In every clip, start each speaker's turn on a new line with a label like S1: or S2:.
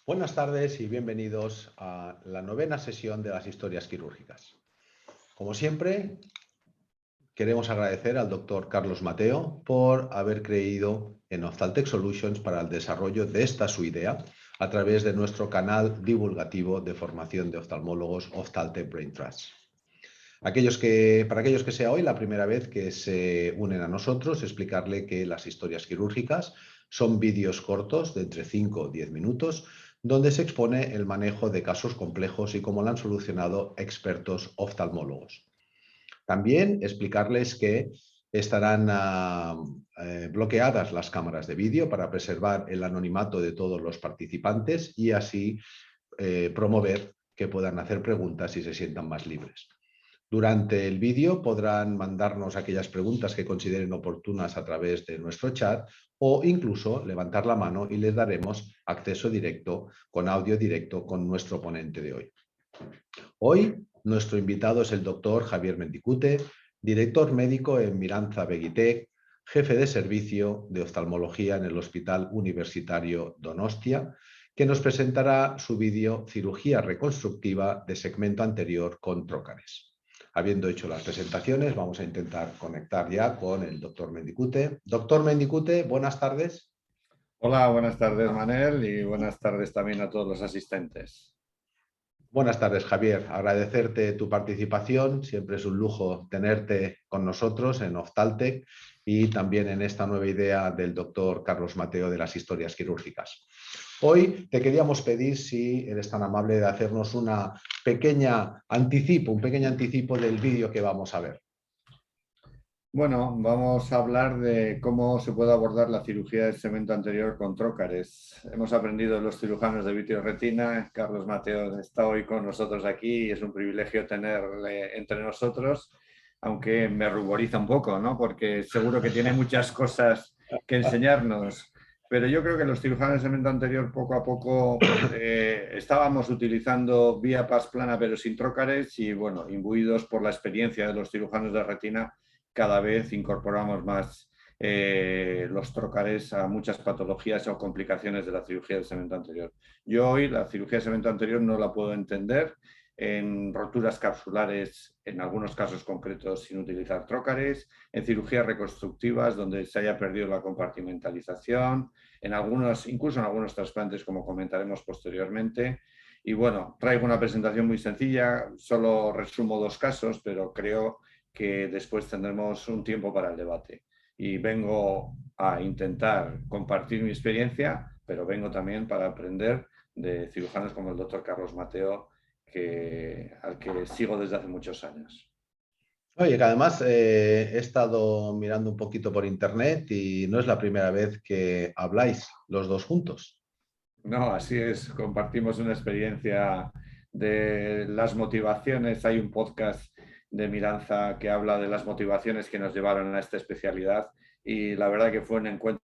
S1: Buenas tardes y bienvenidos a la 9ª sesión de las historias quirúrgicas. Como siempre, queremos agradecer al doctor Carlos Mateo por haber creído en Ophthaltec Solutions para el desarrollo de esta su idea a través de nuestro canal divulgativo de formación de oftalmólogos Ophthaltec Brain Trust. Para aquellos que sea hoy la primera vez que se unen a nosotros, explicarle que las historias quirúrgicas son vídeos cortos de entre 5 o 10 minutos donde se expone el manejo de casos complejos y cómo lo han solucionado expertos oftalmólogos. También explicarles que estarán bloqueadas las cámaras de vídeo para preservar el anonimato de todos los participantes y así promover que puedan hacer preguntas y se sientan más libres. Durante el vídeo podrán mandarnos aquellas preguntas que consideren oportunas a través de nuestro chat o incluso levantar la mano y les daremos acceso directo, con audio directo, con nuestro ponente de hoy. Hoy nuestro invitado es el doctor Javier Mendicute, director médico en Miranza Begitec, jefe de servicio de oftalmología en el Hospital Universitario Donostia, que nos presentará su vídeo Cirugía reconstructiva de segmento anterior con trócares. Habiendo hecho las presentaciones, vamos a intentar conectar ya con el doctor Mendicute. Doctor Mendicute, buenas tardes.
S2: Hola, buenas tardes, Manel, y buenas tardes también a todos los asistentes.
S1: Buenas tardes, Javier. Agradecerte tu participación. Siempre es un lujo tenerte con nosotros en Ophthaltec y también en esta nueva idea del doctor Carlos Mateo de las historias quirúrgicas. Hoy te queríamos pedir si eres tan amable de hacernos un pequeño anticipo del vídeo que vamos a ver.
S2: Bueno, vamos a hablar de cómo se puede abordar la cirugía del segmento anterior con trócares. Hemos aprendido de los cirujanos de vitreoretina. Carlos Mateo está hoy con nosotros aquí y es un privilegio tenerle entre nosotros, aunque me ruboriza un poco, ¿no? Porque seguro que tiene muchas cosas que enseñarnos. Pero yo creo que los cirujanos de segmento anterior poco a poco estábamos utilizando vía paz plana pero sin trócares y bueno, imbuidos por la experiencia de los cirujanos de retina, cada vez incorporamos más los trócares a muchas patologías o complicaciones de la cirugía del segmento anterior. Yo hoy la cirugía del segmento anterior no la puedo entender en roturas capsulares, en algunos casos concretos sin utilizar trócares, en cirugías reconstructivas donde se haya perdido la compartimentalización, incluso en algunos trasplantes, como comentaremos posteriormente. Y bueno, traigo una presentación muy sencilla, solo resumo 2 casos, pero creo que después tendremos un tiempo para el debate. Y vengo a intentar compartir mi experiencia, pero vengo también para aprender de cirujanos como el doctor Carlos Mateo, al que sigo desde hace muchos años.
S1: Oye, que además he estado mirando un poquito por internet y no es la primera vez que habláis los dos juntos.
S2: No, así es, compartimos una experiencia de las motivaciones. Hay un podcast de Miranza que habla de las motivaciones que nos llevaron a esta especialidad y la verdad que fue un encuentro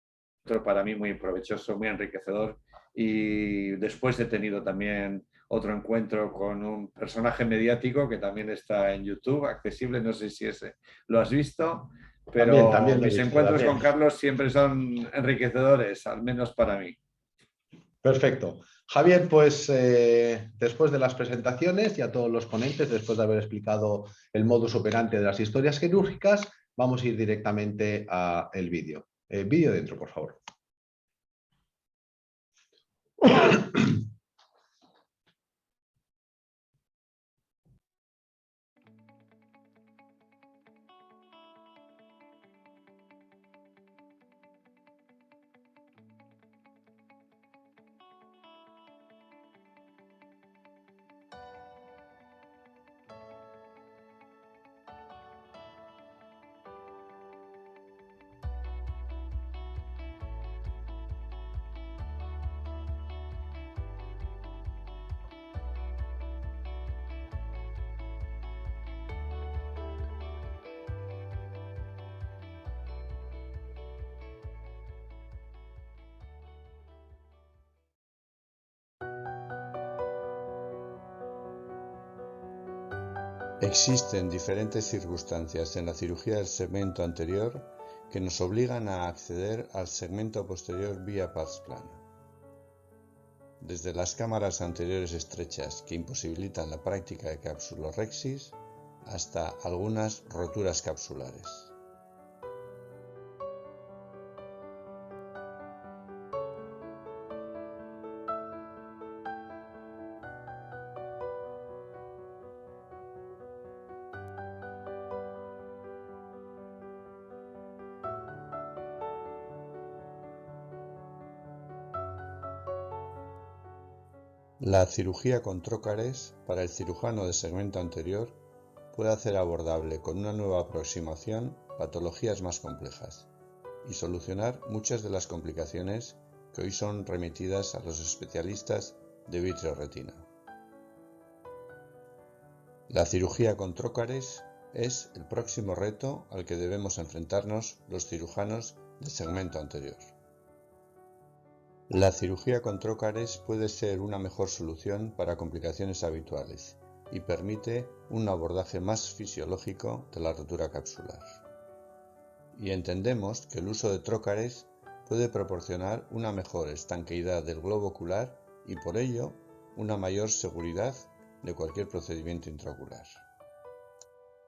S2: para mí muy provechoso, muy enriquecedor. Y después he tenido también otro encuentro con un personaje mediático que también está en YouTube, accesible, no sé si ese lo has visto, pero
S1: También lo he
S2: mis
S1: visto,
S2: encuentros
S1: también.
S2: con Carlos siempre son enriquecedores, al menos para mí.
S1: Perfecto. Javier, pues después de las presentaciones y a todos los ponentes, después de haber explicado el modus operandi de las historias quirúrgicas, vamos a ir directamente al vídeo. Vídeo dentro, por favor.
S3: Existen diferentes circunstancias en la cirugía del segmento anterior que nos obligan a acceder al segmento posterior vía paz plana. desde las cámaras anteriores estrechas que imposibilitan la práctica de capsulorhexis hasta algunas roturas capsulares. La cirugía con trócares para el cirujano de segmento anterior puede hacer abordable con una nueva aproximación patologías más complejas y solucionar muchas de las complicaciones que hoy son remitidas a los especialistas de vitreoretina. La cirugía con trócares es el próximo reto al que debemos enfrentarnos los cirujanos de segmento anterior. La cirugía con trócares puede ser una mejor solución para complicaciones habituales y permite un abordaje más fisiológico de la rotura capsular. Y entendemos que el uso de trócares puede proporcionar una mejor estanqueidad del globo ocular y por ello una mayor seguridad de cualquier procedimiento intraocular.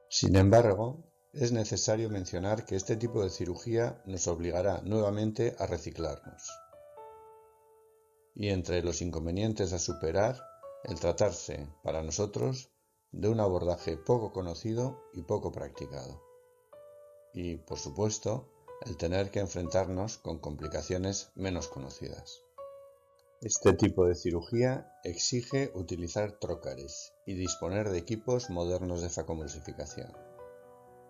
S3: Sin embargo, es necesario mencionar que este tipo de cirugía nos obligará nuevamente a reciclarnos. Y entre los inconvenientes a superar, el tratarse, para nosotros, de un abordaje poco conocido y poco practicado. Y, por supuesto, el tener que enfrentarnos con complicaciones menos conocidas. Este tipo de cirugía exige utilizar trócares y disponer de equipos modernos de facomulsificación.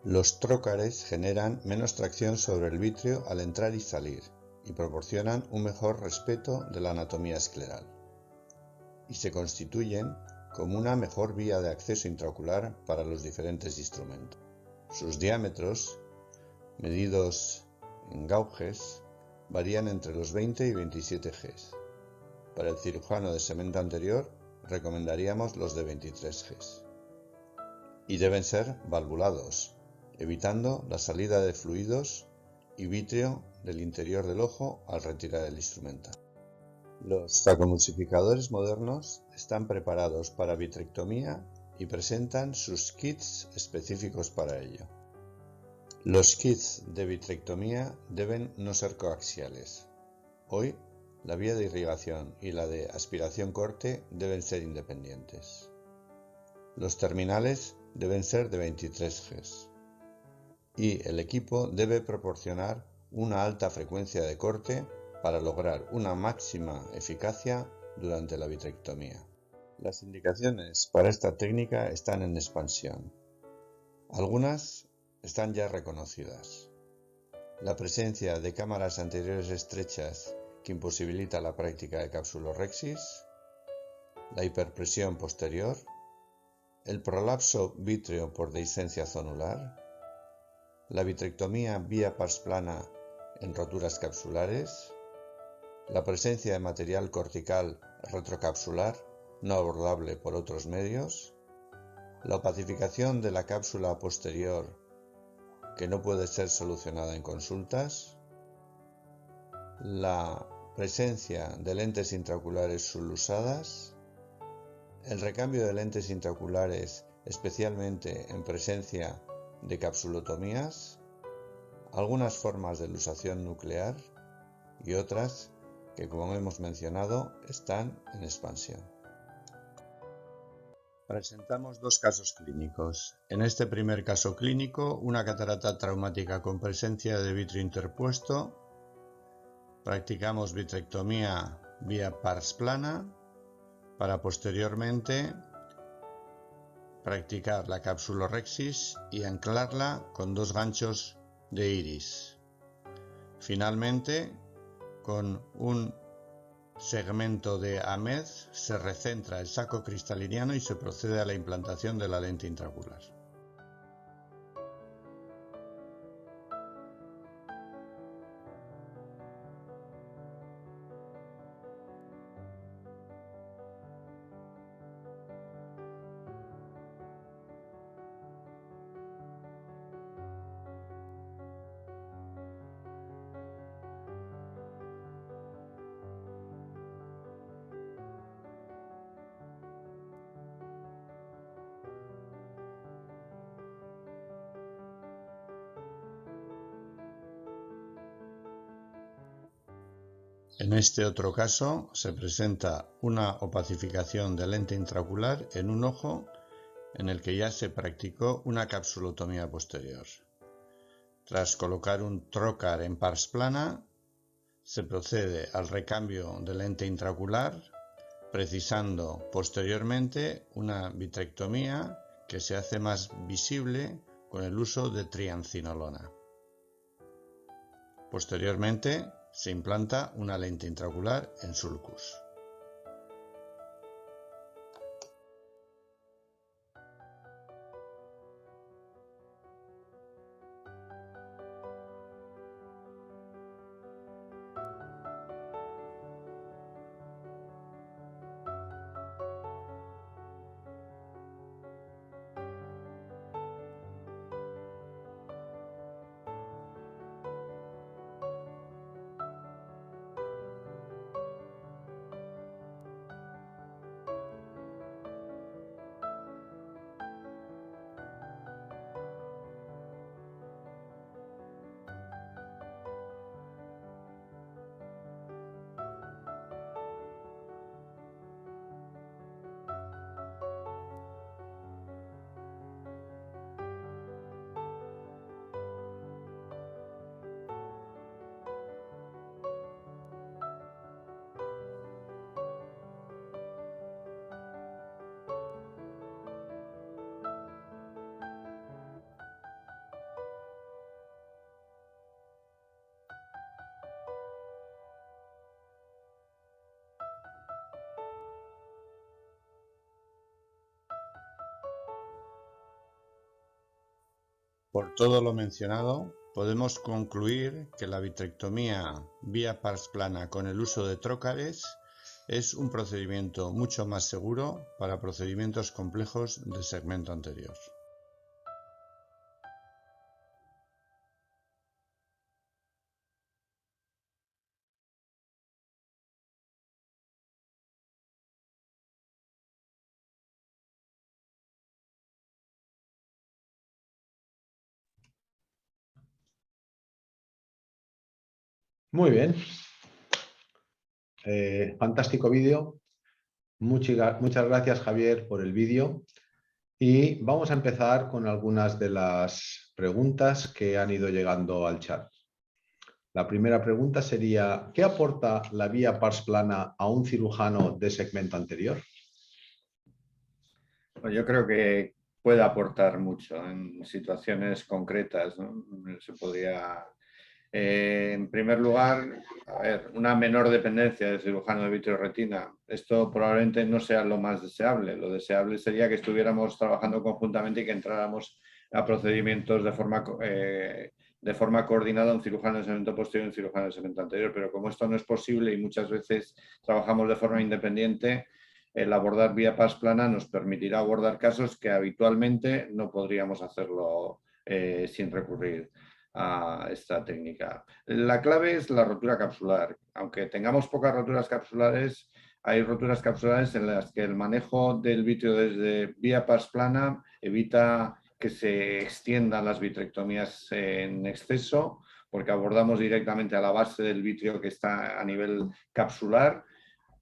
S3: Los trócares generan menos tracción sobre el vítreo al entrar y salir, y proporcionan un mejor respeto de la anatomía escleral, y se constituyen como una mejor vía de acceso intraocular para los diferentes instrumentos. Sus diámetros, medidos en gauges, varían entre los 20 y 27 Gs. Para el cirujano de segmento anterior recomendaríamos los de 23 Gs. Y deben ser valvulados, evitando la salida de fluidos y vítreo del interior del ojo al retirar el instrumento. Los facomulsificadores modernos están preparados para vitrectomía y presentan sus kits específicos para ello. Los kits de vitrectomía deben no ser coaxiales. Hoy, la vía de irrigación y la de aspiración-corte deben ser independientes. Los terminales deben ser de 23 Gs. Y el equipo debe proporcionar una alta frecuencia de corte para lograr una máxima eficacia durante la vitrectomía. Las indicaciones para esta técnica están en expansión. Algunas están ya reconocidas. La presencia de cámaras anteriores estrechas que imposibilita la práctica de capsulorhexis, la hiperpresión posterior, el prolapso vítreo por dehiscencia zonular, la vitrectomía vía pars plana en roturas capsulares, la presencia de material cortical retrocapsular no abordable por otros medios, la opacificación de la cápsula posterior que no puede ser solucionada en consultas, la presencia de lentes intraoculares sublusadas, el recambio de lentes intraoculares especialmente en presencia de capsulotomías, algunas formas de lusación nuclear y otras que, como hemos mencionado, están en expansión. Presentamos dos casos clínicos. En este primer caso clínico, una catarata traumática con presencia de vitrio interpuesto. Practicamos vitrectomía vía pars plana para posteriormente practicar la capsulorhexis y anclarla con dos ganchos de iris. Finalmente, con un segmento de AMED se recentra el saco cristaliniano y se procede a la implantación de la lente intraocular. En este otro caso se presenta una opacificación de lente intraocular en un ojo en el que ya se practicó una capsulotomía posterior. Tras colocar un trocar en pars plana, se procede al recambio de lente intraocular, precisando posteriormente una vitrectomía que se hace más visible con el uso de triancinolona. Posteriormente se implanta una lente intraocular en sulcus. Por todo lo mencionado, podemos concluir que la vitrectomía vía pars plana con el uso de trócares es un procedimiento mucho más seguro para procedimientos complejos de segmento anterior.
S1: Muy bien. Fantástico vídeo. Muchas gracias, Javier, por el vídeo. Y vamos a empezar con algunas de las preguntas que han ido llegando al chat. La primera pregunta sería, ¿qué aporta la vía pars plana a un cirujano de segmento anterior?
S2: Bueno, yo creo que puede aportar mucho en situaciones concretas, ¿no? Se podría, en primer lugar, una menor dependencia del cirujano de vitreoretina. Esto probablemente no sea lo más deseable. Lo deseable sería que estuviéramos trabajando conjuntamente y que entráramos a procedimientos de forma coordinada, un cirujano de segmento posterior y un cirujano de segmento anterior. Pero como esto no es posible y muchas veces trabajamos de forma independiente, el abordar vía pars plana nos permitirá abordar casos que habitualmente no podríamos hacerlo sin recurrir a esta técnica. La clave es la rotura capsular. Aunque tengamos pocas roturas capsulares, hay roturas capsulares en las que el manejo del vítreo desde vía pars plana evita que se extiendan las vitrectomías en exceso, porque abordamos directamente a la base del vítreo que está a nivel capsular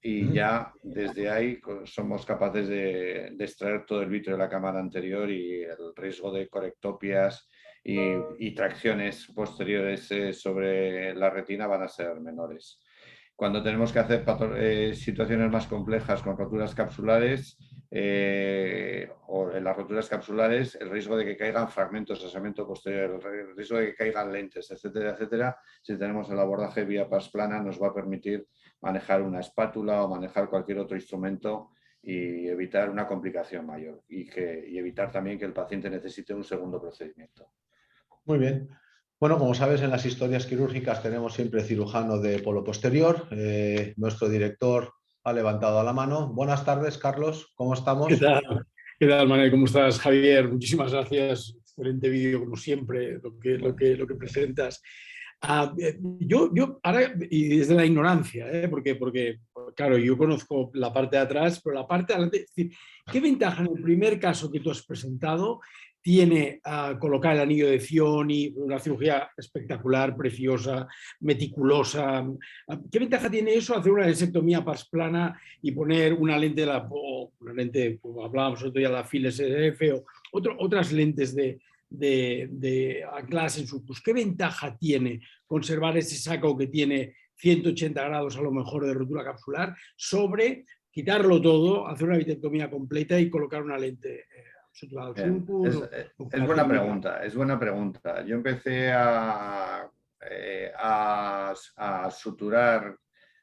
S2: y ya desde ahí somos capaces de extraer todo el vítreo de la cámara anterior y el riesgo de corectopias y tracciones posteriores sobre la retina van a ser menores. Cuando tenemos que hacer situaciones más complejas con roturas capsulares o en las roturas capsulares, el riesgo de que caigan fragmentos de segmento posterior, el riesgo de que caigan lentes, etcétera, etcétera, si tenemos el abordaje vía pars plana nos va a permitir manejar una espátula o manejar cualquier otro instrumento y evitar una complicación mayor y evitar también que el paciente necesite un segundo procedimiento.
S1: Muy bien. Bueno, como sabes, en las historias quirúrgicas tenemos siempre cirujano de polo posterior. Nuestro director ha levantado la mano. Buenas tardes, Carlos. ¿Cómo estamos?
S4: ¿Qué tal? ¿Qué tal, Manuel? ¿Cómo estás, Javier? Muchísimas gracias. Excelente vídeo, como siempre, lo que presentas. Yo ahora, y desde la ignorancia, porque, claro, yo conozco la parte de atrás, pero la parte de adelante, es decir, ¿qué ventaja en el primer caso que tú has presentado tiene colocar el anillo de Cioni, una cirugía espectacular, preciosa, meticulosa. ¿Qué ventaja tiene eso hacer una disectomía pasplana y poner una lente, una lente, como hablábamos otro día, la Philips SF o otras lentes de ancladas en sulcus? ¿Qué ventaja tiene conservar ese saco que tiene 180 grados a lo mejor de rotura capsular sobre quitarlo todo, hacer una vitrectomía completa y colocar una lente?
S2: Bien, es buena pregunta, es buena pregunta. Yo empecé a suturar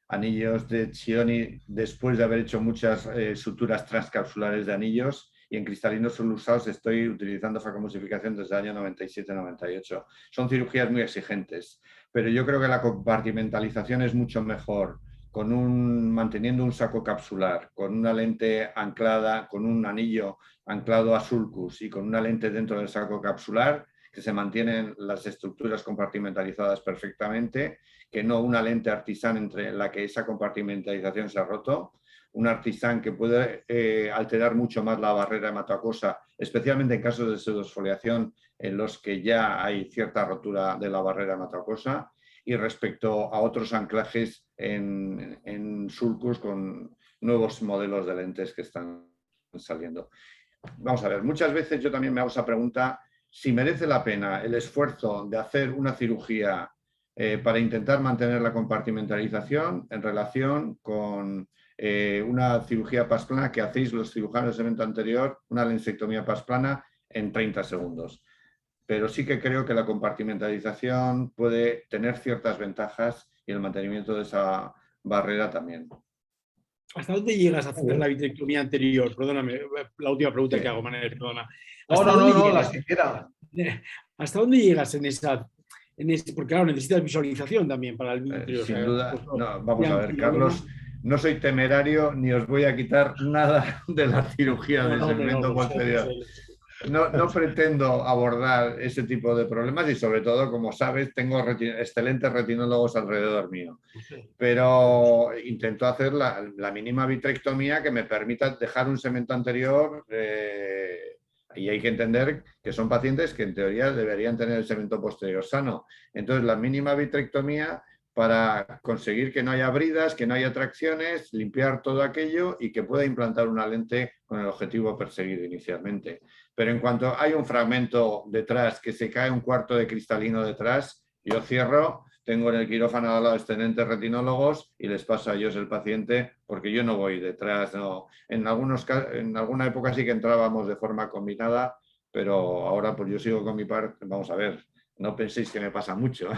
S2: anillos de Cioni después de haber hecho muchas suturas transcapsulares de anillos, y en cristalinos solo usados estoy utilizando facomulsificación desde el año 97-98. Son cirugías muy exigentes, pero yo creo que la compartimentalización es mucho mejor manteniendo un saco capsular, con una lente anclada, con un anillo anclado a sulcus y con una lente dentro del saco capsular, que se mantienen las estructuras compartimentalizadas perfectamente, que no una lente artisán entre la que esa compartimentalización se ha roto, un artisán que puede alterar mucho más la barrera hematoacosa, especialmente en casos de pseudosfoliación en los que ya hay cierta rotura de la barrera hematoacosa, y respecto a otros anclajes en sulcus con nuevos modelos de lentes que están saliendo. Vamos a ver, muchas veces yo también me hago esa pregunta, si merece la pena el esfuerzo de hacer una cirugía para intentar mantener la compartimentalización en relación con una cirugía pasplana que hacéis los cirujanos de evento anterior, una lensectomía pasplana en 30 segundos. Pero sí que creo que la compartimentalización puede tener ciertas ventajas y el mantenimiento de esa barrera también.
S4: ¿Hasta dónde llegas a hacer la vitrectomía anterior? Perdóname, la última pregunta que hago, Manel, perdona.
S1: No, la siquiera.
S4: ¿Hasta dónde llegas en esa? Porque claro, necesitas visualización también para el vitrio.
S2: Sin duda. No, vamos a ver, Carlos, no soy temerario ni os voy a quitar nada de la cirugía del segmento posterior. No pretendo abordar ese tipo de problemas y sobre todo, como sabes, tengo excelentes retinólogos alrededor mío. Pero intento hacer la mínima vitrectomía que me permita dejar un segmento anterior y hay que entender que son pacientes que en teoría deberían tener el segmento posterior sano. Entonces, la mínima vitrectomía para conseguir que no haya bridas, que no haya tracciones, limpiar todo aquello y que pueda implantar una lente con el objetivo perseguido inicialmente. Pero en cuanto hay un fragmento detrás, que se cae un cuarto de cristalino detrás, yo cierro, tengo en el quirófano al lado excelentes retinólogos y les paso a ellos el paciente, porque yo no voy detrás. No. En alguna época sí que entrábamos de forma combinada, pero ahora pues yo sigo con mi parte. Vamos a ver, no penséis que me pasa mucho,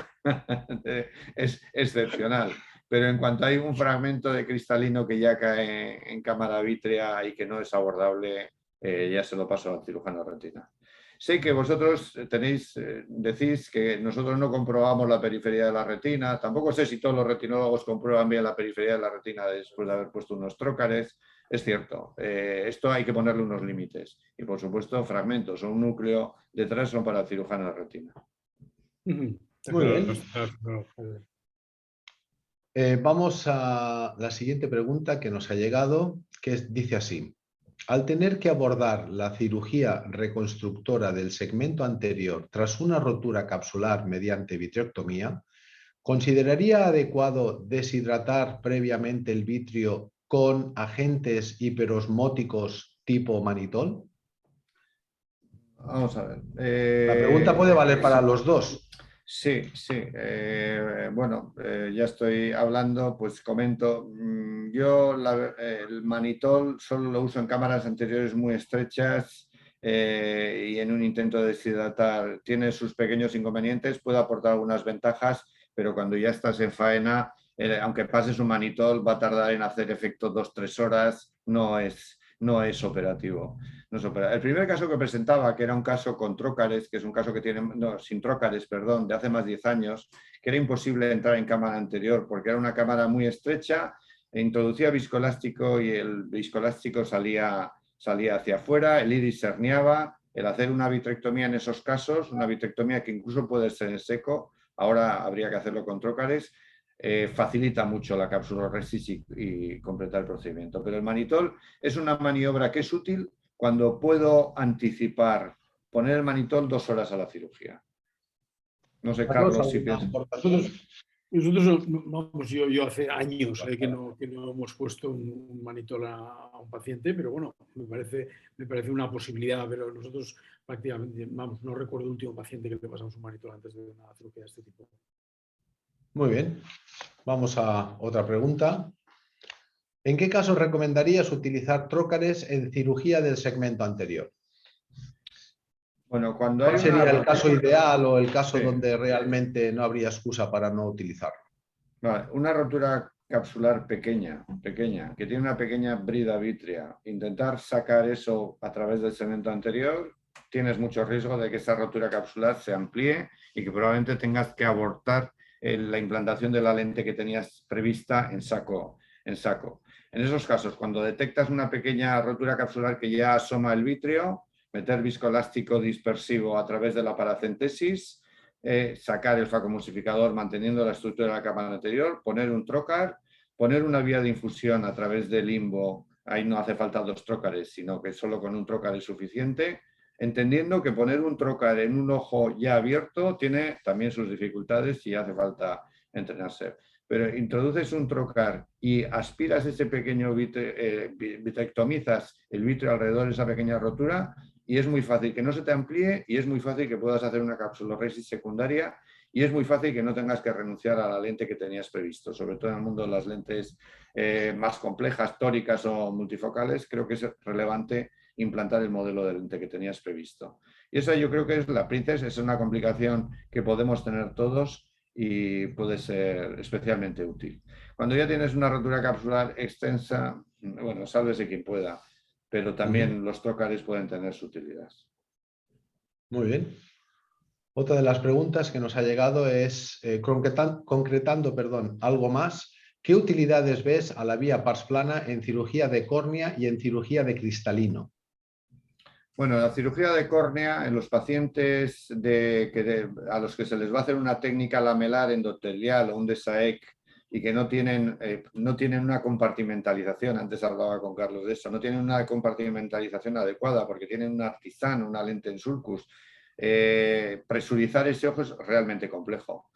S2: es excepcional. Pero en cuanto hay un fragmento de cristalino que ya cae en cámara vítrea y que no es abordable, ya se lo paso al cirujano de retina. Sé que vosotros decís que nosotros no comprobamos la periferia de la retina, tampoco sé si todos los retinólogos comprueban bien la periferia de la retina después de haber puesto unos trócares. Es cierto, esto hay que ponerle unos límites y por supuesto fragmentos o un núcleo detrás son para el cirujano de retina.
S1: Muy bien. Vamos a la siguiente pregunta que nos ha llegado, que dice así: al tener que abordar la cirugía reconstructora del segmento anterior tras una rotura capsular mediante vitrectomía, ¿consideraría adecuado deshidratar previamente el vitrio con agentes hiperosmóticos tipo manitol?
S2: Vamos a ver.
S1: La pregunta puede valer para los dos.
S2: Sí. Bueno, ya estoy hablando, pues comento. Yo el manitol solo lo uso en cámaras anteriores muy estrechas y en un intento de deshidratar. Tiene sus pequeños inconvenientes, puede aportar algunas ventajas, pero cuando ya estás en faena, aunque pases un manitol, va a tardar en hacer efecto 2-3 horas, no es operativo. El primer caso que presentaba, que era un caso con trócares, que es un caso que tiene, sin trócares, perdón, de hace más de 10 años, que era imposible entrar en cámara anterior porque era una cámara muy estrecha, introducía viscoelástico y el viscoelástico salía hacia afuera, el iris se herniaba. El hacer una vitrectomía en esos casos, una vitrectomía que incluso puede ser en seco, ahora habría que hacerlo con trócares, facilita mucho la capsuloresis y completar el procedimiento. Pero el manitol es una maniobra que es útil cuando puedo anticipar poner el manitol 2 horas a la cirugía. No sé,
S1: Carlos,
S2: Carlos, si
S1: ¿alguna
S2: piensas.
S1: aportación?
S4: Nosotros, vamos, yo hace años que no hemos puesto un manitol a un paciente, pero bueno, me parece una posibilidad, pero nosotros prácticamente, vamos, no recuerdo el último paciente que le pasamos un manitol antes de una cirugía de este tipo.
S1: Muy bien. Vamos a otra pregunta. ¿En qué casos recomendarías utilizar trócares en cirugía del segmento anterior?
S2: Bueno, cuando hay
S1: ¿Cuál
S2: una
S1: sería el caso ideal o el caso
S2: Sí.
S1: donde realmente no habría excusa para no utilizarlo?
S2: Vale, una rotura capsular pequeña, que tiene una pequeña brida vítrea, intentar sacar eso a través del segmento anterior, tienes mucho riesgo de que esa rotura capsular se amplíe y que probablemente tengas que abortar la implantación de la lente que tenías prevista en saco. En esos casos, cuando detectas una pequeña rotura capsular que ya asoma el vítreo, meter viscoelástico dispersivo a través de la paracentesis, sacar el facoemulsificador manteniendo la estructura de la cámara anterior, poner un trocar, poner una vía de infusión a través del limbo. Ahí no hace falta 2 trócares, sino que solo con un trócar es suficiente, entendiendo que poner un trócar en un ojo ya abierto tiene también sus dificultades y hace falta entrenarse. Pero introduces un trocar y aspiras ese pequeño vitrectomizas el vítreo alrededor de esa pequeña rotura, y es muy fácil que no se te amplíe y es muy fácil que puedas hacer una capsuloresis secundaria y es muy fácil que no tengas que renunciar a la lente que tenías previsto, sobre todo en el mundo de las lentes más complejas, tóricas o multifocales. Creo que es relevante implantar el modelo de lente que tenías previsto. Y esa yo creo que es la Princess, es una complicación que podemos tener todos y puede ser especialmente útil. Cuando ya tienes una rotura capsular extensa, bueno, sálvese quien pueda, pero también los trócares pueden tener su utilidad.
S1: Muy bien. Otra de las preguntas que nos ha llegado es, concretando algo más, ¿qué utilidades ves a la vía pars plana en cirugía de córnea y en cirugía de cristalino?
S2: Bueno, la cirugía de córnea en los pacientes a los que se les va a hacer una técnica lamelar endotelial o un DESAEC y que no tienen una compartimentalización, antes hablaba con Carlos de eso, no tienen una compartimentalización adecuada porque tienen un artisán, una lente en sulcus. Presurizar ese ojo es realmente complejo.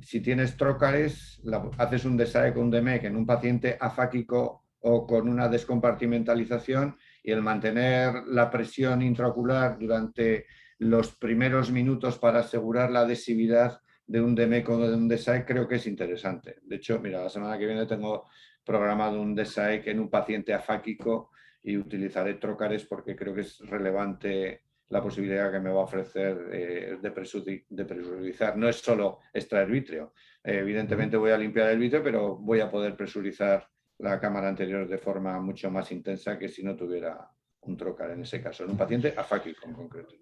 S2: Si tienes trócares, haces un DESAEC o un DEMEC en un paciente afáquico o con una descompartimentalización, y el mantener la presión intraocular durante los primeros minutos para asegurar la adhesividad de un DEMEC o de un DESAEC creo que es interesante. De hecho, mira, la semana que viene tengo programado un DESAEC en un paciente afáquico y utilizaré trócares porque creo que es relevante la posibilidad que me va a ofrecer de presurizar. No es solo extraer vítreo. Evidentemente voy a limpiar el vítreo, pero voy a poder presurizar la cámara anterior de forma mucho más intensa que si no tuviera un trocar en ese caso, en un paciente afáquico en concreto.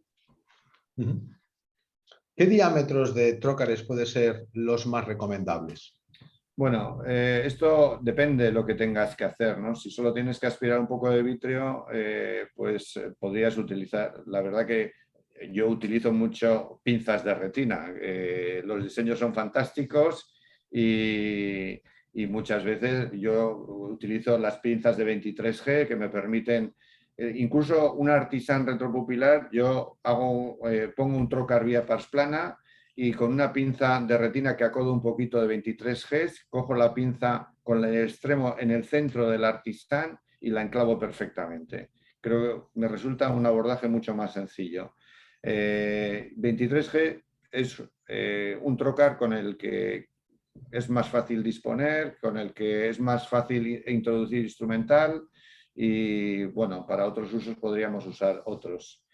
S1: ¿Qué diámetros de trócares pueden ser los más recomendables?
S2: Bueno, esto depende de lo que tengas que hacer, ¿no? Si solo tienes que aspirar un poco de vítreo, pues podrías utilizar, la verdad que yo utilizo mucho pinzas de retina, los diseños son fantásticos y muchas veces yo utilizo las pinzas de 23G que me permiten, incluso un artisán retropupilar, yo pongo un trocar vía pars plana y con una pinza de retina que acodo un poquito de 23 Gs, cojo la pinza con el extremo en el centro del artistán y la enclavo perfectamente. Creo que me resulta un abordaje mucho más sencillo. 23G es un trocar con el que es más fácil disponer, con el que es más fácil introducir instrumental y, bueno, para otros usos podríamos usar otros.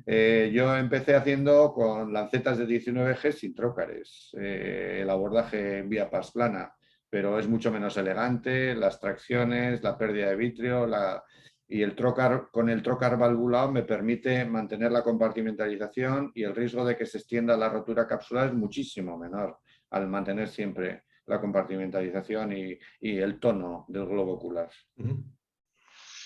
S2: Yo empecé haciendo con lancetas de 19G sin trócares, el abordaje en vía pars plana, pero es mucho menos elegante, las tracciones, la pérdida de vítreo y el trocar, con el trocar valvulado me permite mantener la compartimentalización y el riesgo de que se extienda la rotura capsular es muchísimo menor al mantener siempre la compartimentalización y el tono del globo ocular.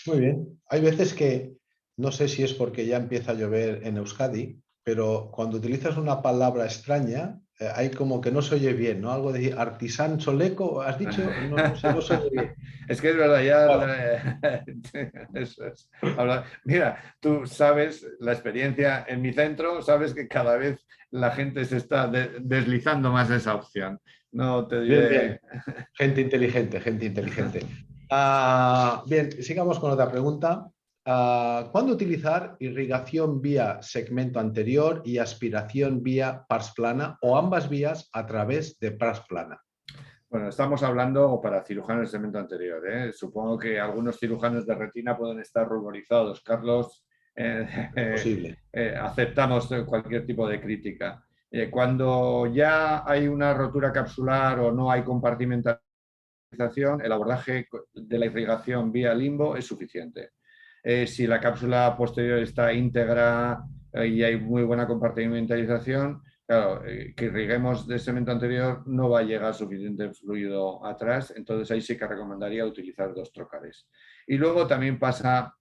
S1: Muy bien. Hay veces que, no sé si es porque ya empieza a llover en Euskadi, pero cuando utilizas una palabra extraña, hay como que no se oye bien, ¿no? Algo de artisán choleco, ¿has dicho? No sé, no se oye bien.
S2: Es que es verdad, ya...
S1: Bueno.
S2: Eso es. Mira, tú sabes la experiencia en mi centro, sabes que cada vez la gente se está deslizando más esa opción. No te
S1: Bien,
S2: diré...
S1: bien. Gente inteligente, gente inteligente. Bien, sigamos con otra pregunta. ¿Cuándo utilizar irrigación vía segmento anterior y aspiración vía pars plana o ambas vías a través de pars plana?
S2: Bueno, estamos hablando para cirujanos de segmento anterior, ¿eh? Supongo que algunos cirujanos de retina pueden estar ruborizados. Carlos,
S1: Es posible.
S2: aceptamos cualquier tipo de crítica. Cuando ya hay una rotura capsular o no hay compartimentación, el abordaje de la irrigación vía limbo es suficiente. Si la cápsula posterior está íntegra y hay muy buena compartimentalización, claro, que irriguemos de segmento anterior no va a llegar suficiente fluido atrás, entonces ahí sí que recomendaría utilizar 2 trócares. Y luego también pasa,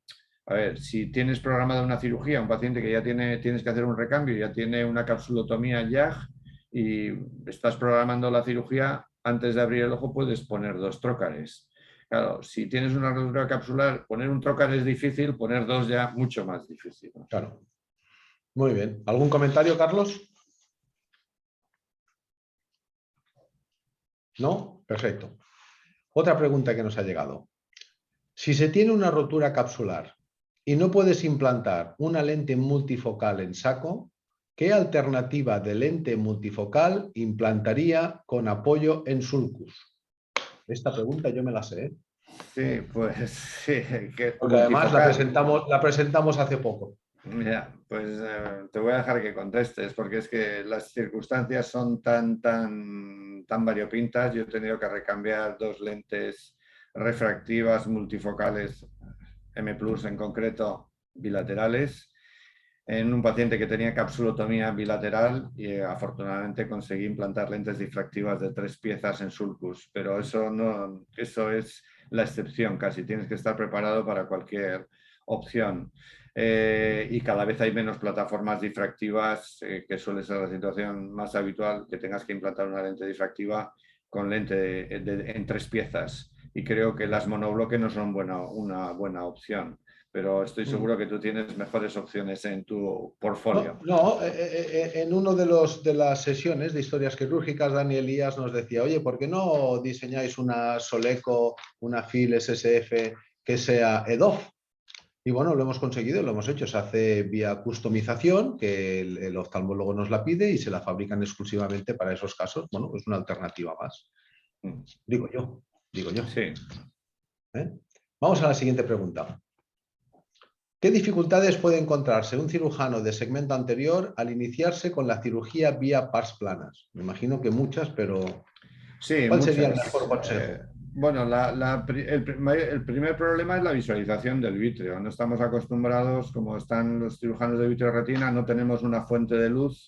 S2: a ver, si tienes programada una cirugía, un paciente que ya tienes que hacer un recambio, ya tiene una capsulotomía YAG y estás programando la cirugía, antes de abrir el ojo puedes poner 2 trócares. Claro, si tienes una rotura capsular, poner un trócar es difícil, poner 2 ya mucho más difícil.
S1: Claro. Muy bien. ¿Algún comentario, Carlos? ¿No? Perfecto. Otra pregunta que nos ha llegado. Si se tiene una rotura capsular y no puedes implantar una lente multifocal en saco, ¿qué alternativa de lente multifocal implantaría con apoyo en sulcus? Esta pregunta yo me la sé, ¿eh?
S2: Sí, pues sí, que
S1: Porque además
S2: multifocal.
S1: la presentamos hace poco.
S2: Mira, pues te voy a dejar que contestes, porque es que las circunstancias son tan variopintas. Yo he tenido que recambiar 2 lentes refractivas multifocales M+ en concreto, bilaterales, en un paciente que tenía capsulotomía bilateral y afortunadamente conseguí implantar lentes difractivas de 3 piezas en sulcus, pero eso es la excepción casi, tienes que estar preparado para cualquier opción. Y cada vez hay menos plataformas difractivas, que suele ser la situación más habitual, que tengas que implantar una lente difractiva con lente en 3 piezas. Y creo que las monobloque no son una buena opción, pero estoy seguro que tú tienes mejores opciones en tu portfolio.
S1: No, en uno de las sesiones de historias quirúrgicas, Dani Elías nos decía, oye, ¿por qué no diseñáis una Soleco, una FIL SSF que sea EDOF? Y bueno, lo hemos conseguido, lo hemos hecho. Se hace vía customización, que el oftalmólogo nos la pide y se la fabrican exclusivamente para esos casos. Bueno, es una alternativa más. Digo yo.
S2: Sí.
S1: Vamos a la siguiente pregunta. ¿Qué dificultades puede encontrarse un cirujano de segmento anterior al iniciarse con la cirugía vía pars planas? Me imagino que muchas, pero
S2: Sí,
S1: ¿cuál sería el
S2: muchas.
S1: mejor consejo?
S2: Bueno, el primer problema es la visualización del vítreo. No estamos acostumbrados, como están los cirujanos de vitreoretina, no tenemos una fuente de luz,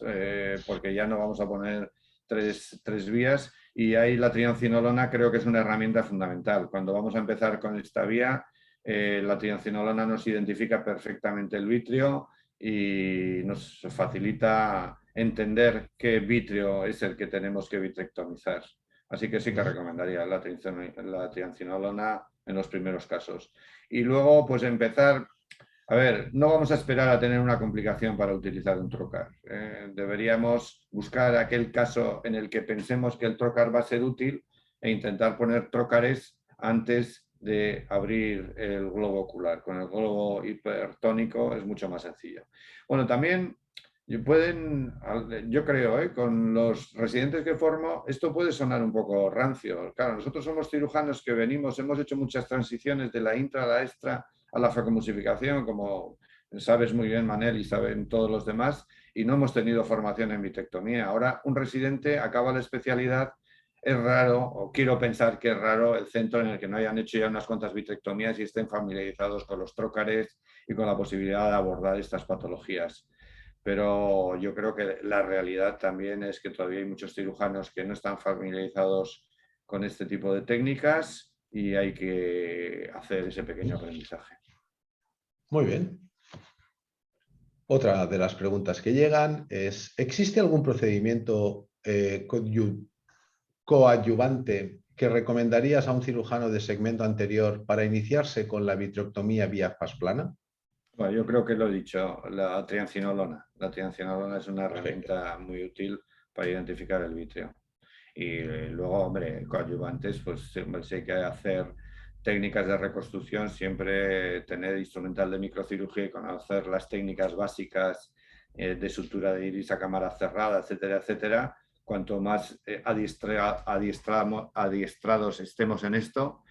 S2: porque ya no vamos a poner tres vías, y ahí la triancinolona creo que es una herramienta fundamental. Cuando vamos a empezar con esta vía, la triancinolona nos identifica perfectamente el vítreo y nos facilita entender qué vítreo es el que tenemos que vitrectomizar. Así que sí que recomendaría la triancinolona en los primeros casos. Y luego, pues empezar, a ver, no vamos a esperar a tener una complicación para utilizar un trocar. Deberíamos buscar aquel caso en el que pensemos que el trocar va a ser útil e intentar poner trócares antes de abrir el globo ocular. Con el globo hipertónico es mucho más sencillo. Bueno, también yo creo, con los residentes que formo, esto puede sonar un poco rancio. Claro, nosotros somos cirujanos que hemos hecho muchas transiciones de la intra a la extra a la facomusificación, como sabes muy bien, Manel, y saben todos los demás, y no hemos tenido formación en vitrectomía. Ahora un residente acaba la especialidad, es raro, o quiero pensar que es raro, el centro en el que no hayan hecho ya unas cuantas vitrectomías y estén familiarizados con los trócares y con la posibilidad de abordar estas patologías. Pero yo creo que la realidad también es que todavía hay muchos cirujanos que no están familiarizados con este tipo de técnicas y hay que hacer ese pequeño aprendizaje.
S1: Muy bien. Otra de las preguntas que llegan es, ¿existe algún procedimiento coadyuvante que recomendarías a un cirujano de segmento anterior para iniciarse con la vitrectomía vía pasplana?
S2: Bueno, yo creo que lo he dicho, la triancinolona. La triancinolona es una
S1: Perfecto.
S2: herramienta muy útil para identificar el vítreo. Y luego, hombre, coadyuvantes, pues siempre sé que hacer técnicas de reconstrucción, siempre tener instrumental de microcirugía y conocer las técnicas básicas de sutura de iris a cámara cerrada, etcétera, etcétera. Cuanto más adiestrados estemos en esto,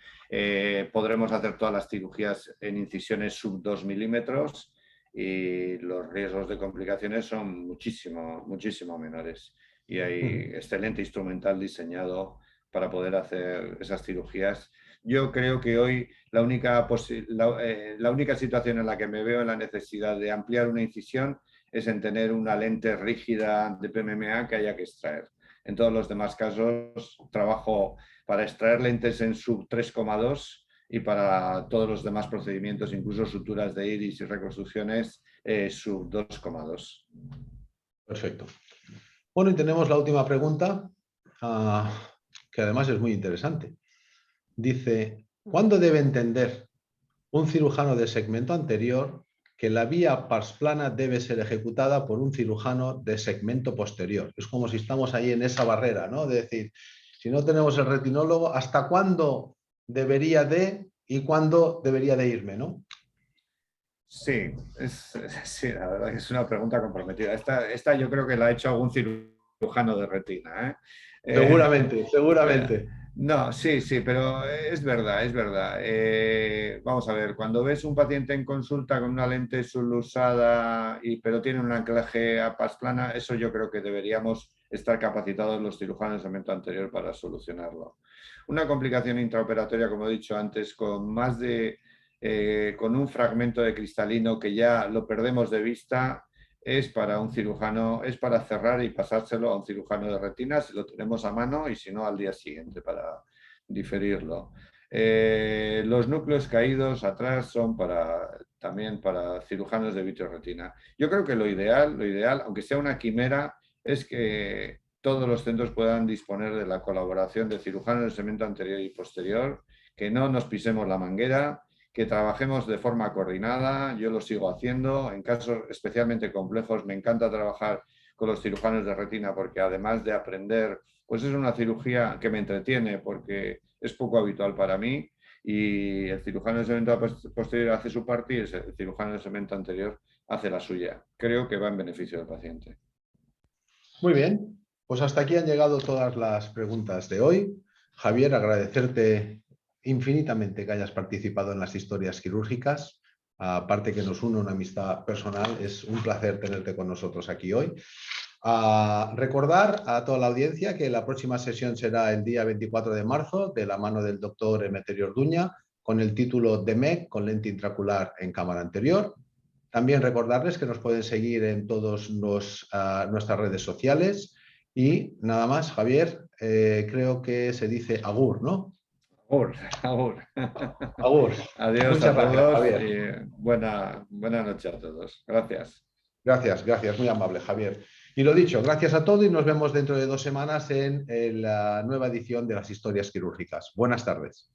S2: podremos hacer todas las cirugías en incisiones sub 2 milímetros y los riesgos de complicaciones son muchísimo, muchísimo menores. Y hay excelente instrumental diseñado para poder hacer esas cirugías. Yo creo que hoy la única situación en la que me veo en la necesidad de ampliar una incisión es en tener una lente rígida de PMMA que haya que extraer. En todos los demás casos trabajo para extraer lentes en sub 3,2 y para todos los demás procedimientos, incluso suturas de iris y reconstrucciones, sub 2,2.
S1: Perfecto. Bueno, y tenemos la última pregunta, que además es muy interesante. Dice, ¿cuándo debe entender un cirujano de segmento anterior que la vía pasplana debe ser ejecutada por un cirujano de segmento posterior? Es como si estamos ahí en esa barrera, ¿no? De decir, si no tenemos el retinólogo, ¿hasta cuándo debería de y cuándo debería de irme, ¿no?
S2: Sí, sí, la verdad que es una pregunta comprometida. Esta yo creo que la ha hecho algún cirujano de retina, ¿eh?
S1: Seguramente, seguramente.
S2: No, sí, sí, pero es verdad, es verdad. Vamos a ver, cuando ves un paciente en consulta con una lente sublusada pero tiene un anclaje a pasplana, eso yo creo que deberíamos estar capacitados los cirujanos de segmento anterior para solucionarlo. Una complicación intraoperatoria, como he dicho antes, con un fragmento de cristalino que ya lo perdemos de vista, es para un cirujano, es para cerrar y pasárselo a un cirujano de retina si lo tenemos a mano y si no al día siguiente para diferirlo. Los núcleos caídos atrás son también para cirujanos de vitreoretina. Yo creo que lo ideal, aunque sea una quimera, es que todos los centros puedan disponer de la colaboración de cirujanos de segmento anterior y posterior, que no nos pisemos la manguera, que trabajemos de forma coordinada. Yo lo sigo haciendo. En casos especialmente complejos me encanta trabajar con los cirujanos de retina porque además de aprender, pues es una cirugía que me entretiene porque es poco habitual para mí y el cirujano de segmento posterior hace su parte y el cirujano de segmento anterior hace la suya. Creo que va en beneficio del paciente.
S1: Muy bien, pues hasta aquí han llegado todas las preguntas de hoy. Javier, agradecerte infinitamente que hayas participado en las historias quirúrgicas. Aparte que nos une una amistad personal, es un placer tenerte con nosotros aquí hoy. Recordar a toda la audiencia que la próxima sesión será el día 24 de marzo de la mano del doctor Emeterio Orduña con el título de MEC con lente intraocular en cámara anterior. También recordarles que nos pueden seguir en todas nuestras redes sociales y nada más, Javier, creo que se dice agur, ¿no?
S2: Agur, agur.
S1: Agur.
S2: Adiós a
S1: Muchas gracias,
S2: todos
S1: Javier.
S2: y buena noche a todos. Gracias.
S1: Gracias, muy amable, Javier. Y lo dicho, gracias a todos y nos vemos dentro de 2 semanas en la nueva edición de las historias quirúrgicas. Buenas tardes.